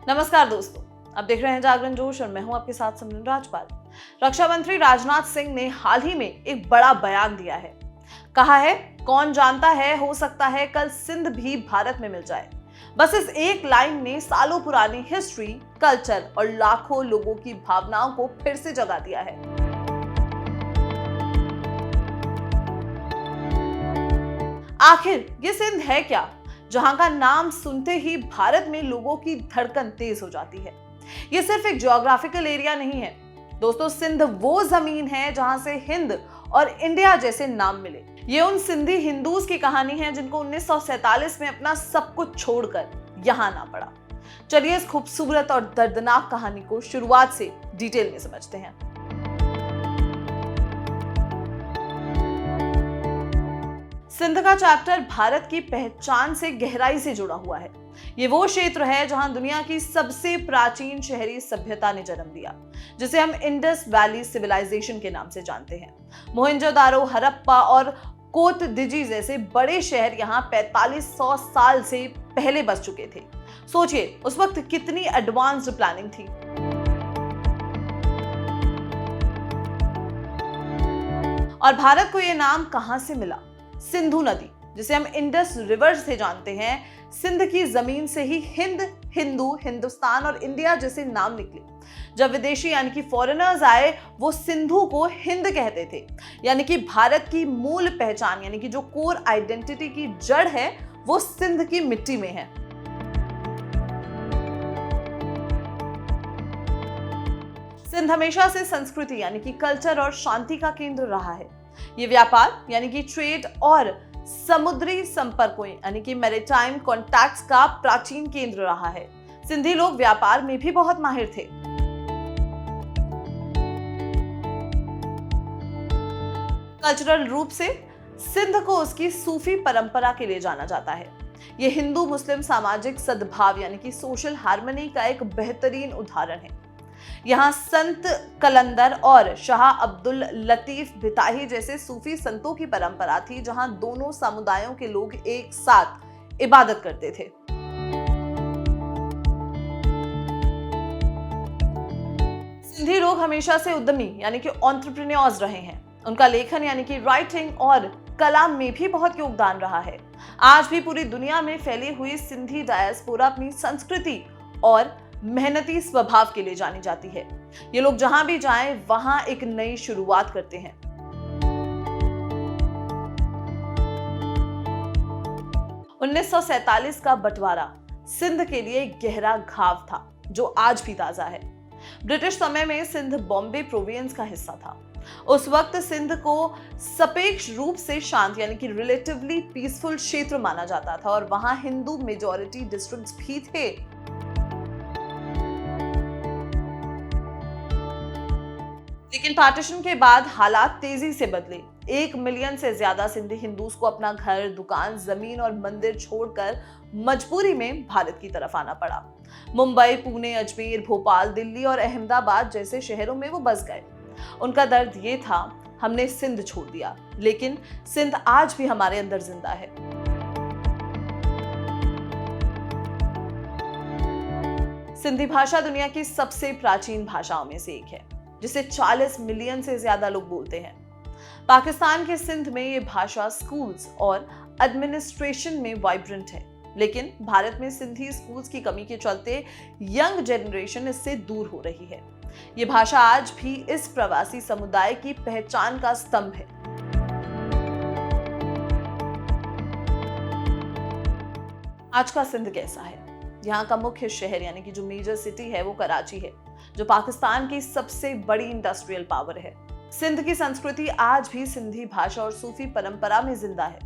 नमस्कार दोस्तों, आप देख रहे हैं जागरण जोश और मैं हूं आपके साथ सिमरन राजपाल। रक्षा मंत्री राजनाथ सिंह ने हाल ही में एक बड़ा बयान दिया है। कहा है, कौन जानता है, हो सकता है कल सिंध भी भारत में मिल जाए। बस इस एक लाइन ने सालों पुरानी हिस्ट्री, कल्चर और लाखों लोगों की भावनाओं को फिर से जगा दिया है। आखिर ये सिंध है क्या, जहां का नाम सुनते ही भारत में लोगों की धड़कन तेज हो जाती है। ये सिर्फ एक ज्योग्राफिकल एरिया नहीं है दोस्तों, सिंध वो जमीन है जहां से हिंद और इंडिया जैसे नाम मिले। ये उन सिंधी हिंदूज की कहानी है जिनको 1947 में अपना सब कुछ छोड़कर यहां आना पड़ा। चलिए इस खूबसूरत और दर्दनाक कहानी को शुरुआत से डिटेल में समझते हैं। सिंध का चैप्टर भारत की पहचान से गहराई से जुड़ा हुआ है। ये वो क्षेत्र है जहां दुनिया की सबसे प्राचीन शहरी सभ्यता ने जन्म लिया, जिसे हम इंडस वैली सिविलाइजेशन के नाम से जानते हैं। मोहनजोदारो, हड़प्पा और कोटडिजी जैसे बड़े शहर यहाँ 4500 साल से पहले बस चुके थे। सोचिए उस वक्त कितनी एडवांस्ड प्लानिंग थी। और भारत को यह नाम कहां से मिला? सिंधु नदी, जिसे हम इंडस रिवर से जानते हैं, सिंध की जमीन से ही हिंद, हिंदू, हिंदुस्तान और इंडिया जैसे नाम निकले। जब विदेशी यानी कि फॉरेनर्स आए, वो सिंधु को हिंद कहते थे, यानी कि भारत की मूल पहचान यानी कि जो कोर आइडेंटिटी की जड़ है वो सिंध की मिट्टी में है। सिंध हमेशा से संस्कृति यानी कि कल्चर और शांति का केंद्र रहा है। ये व्यापार यानी कि ट्रेड और समुद्री संपर्कों यानी कि मैरीटाइम कॉन्टैक्ट्स का प्राचीन केंद्र रहा है। सिंधी लोग व्यापार में भी बहुत माहिर थे। कल्चरल रूप से सिंध को उसकी सूफी परंपरा के लिए जाना जाता है। यह हिंदू मुस्लिम सामाजिक सद्भाव यानी कि सोशल हार्मनी का एक बेहतरीन उदाहरण है। यहाँ संत कलंदर और शाह अब्दुल लतीफ भिताही जैसे सूफी संतों की परंपरा थी, जहां दोनों समुदायों के लोग एक साथ इबादत करते थे। सिंधी लोग हमेशा से उद्यमी यानी कि एंटरप्रेन्योर्स रहे हैं। उनका लेखन यानी कि राइटिंग और कलाम में भी बहुत योगदान रहा है। आज भी पूरी दुनिया में फैली हुई सिंधी डायस्पोरा अपनी संस्कृति और मेहनती स्वभाव के लिए जानी जाती है। ये लोग जहां भी जाएं, वहां एक नई शुरुआत करते हैं। 1947 का बंटवारा सिंध के लिए एक गहरा घाव था, जो आज भी ताजा है। ब्रिटिश समय में सिंध बॉम्बे प्रोविंस का हिस्सा था। उस वक्त सिंध को सापेक्ष रूप से शांत यानी कि रिलेटिवली पीसफुल क्षेत्र माना जाता था और वहां हिंदू मेजॉरिटी डिस्ट्रिक्ट्स भी थे। लेकिन पार्टीशन के बाद हालात तेजी से बदले। 1 मिलियन से ज्यादा सिंधी हिंदूज को अपना घर, दुकान, जमीन और मंदिर छोड़कर मजबूरी में भारत की तरफ आना पड़ा। मुंबई, पुणे, अजमेर, भोपाल, दिल्ली और अहमदाबाद जैसे शहरों में वो बस गए। उनका दर्द ये था, हमने सिंध छोड़ दिया, लेकिन सिंध आज भी हमारे अंदर जिंदा है। सिंधी भाषा दुनिया की सबसे प्राचीन भाषाओं में से एक है, जिसे 40 मिलियन से ज्यादा लोग बोलते हैं। पाकिस्तान के सिंध में ये भाषा स्कूल्स और एडमिनिस्ट्रेशन में वाइब्रेंट है, लेकिन भारत में सिंधी स्कूल्स की कमी के चलते यंग जनरेशन इससे दूर हो रही है। ये भाषा आज भी इस प्रवासी समुदाय की पहचान का स्तंभ है। आज का सिंध कैसा है? यहाँ का मुख्य शहर यानी कि जो मेजर सिटी है वो कराची है, जो पाकिस्तान की सबसे बड़ी इंडस्ट्रियल पावर है। सिंध की संस्कृति आज भी सिंधी भाषा और सूफी परंपरा में जिंदा है।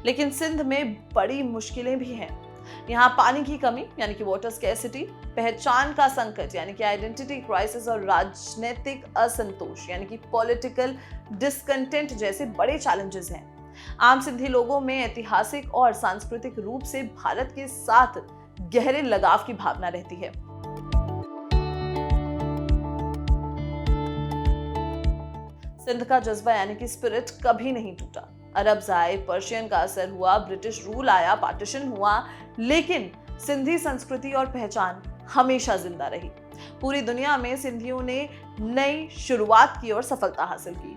लेकिन सिंध में बड़ी मुश्किलें भी हैं। यहाँ पानी की कमी यानी कि वाटर स्कैर्सिटी, पहचान का संकट यानी कि आइडेंटिटी क्राइसिस और राजनीतिक असंतोष यानी कि पॉलिटिकल डिसकंटेंट जैसे बड़े चैलेंजेस हैं। आम सिंधी लोगों में ऐतिहासिक और सांस्कृतिक रूप से भारत के साथ गहरे लगाव की भावना रहती है। सिंध का जज्बा यानी कि स्पिरिट कभी नहीं टूटा। अरब्स आए, पर्शियन का असर हुआ, ब्रिटिश रूल आया, पार्टीशन हुआ, लेकिन सिंधी संस्कृति और पहचान हमेशा जिंदा रही। पूरी दुनिया में सिंधियों ने नई शुरुआत की और सफलता हासिल की।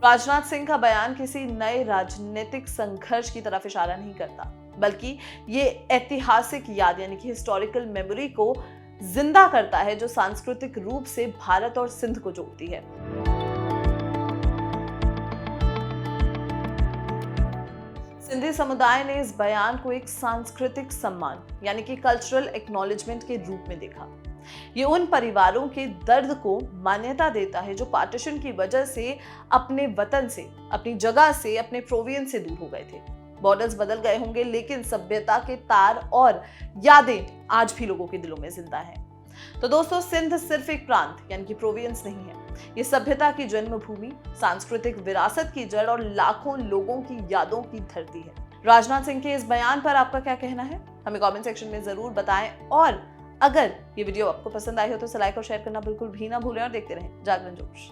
राजनाथ सिंह का बयान किसी नए राजनीतिक संघर्ष की तरफ इशारा नहीं करता, बल्कि ये ऐतिहासिक याद यानी कि हिस्टोरिकल मेमोरी को जिंदा करता है, जो सांस्कृतिक रूप से भारत और सिंध को जोड़ती है। सिंधी समुदाय ने इस बयान को एक सांस्कृतिक सम्मान यानी कि कल्चरल एक्नॉलेजमेंट के रूप में देखा। ये उन परिवारों के दर्द को मान्यता देता है जो पार्टीशन की वजह से अपने वतन से, अपनी जगह से, अपने प्रोविंस से दूर हो गए थे। बॉर्डर्स बदल गए होंगे, लेकिन सभ्यता के तार और यादें आज भी लोगों के दिलों में जिंदा हैं। तो दोस्तों, सिंध सिर्फ एक प्रांत यानी कि प्रोविंस नहीं है, ये सभ्यता की जन्मभूमि, सांस्कृतिक विरासत की जड़ और लाखों लोगों की यादों की धरती है। राजनाथ सिंह के इस बयान पर आपका क्या कहना है, हमें कमेंट सेक्शन में जरूर बताएं। और अगर ये वीडियो आपको पसंद आई हो तो लाइक और शेयर करना बिल्कुल भी ना भूलें और देखते रहें जागरण जोश।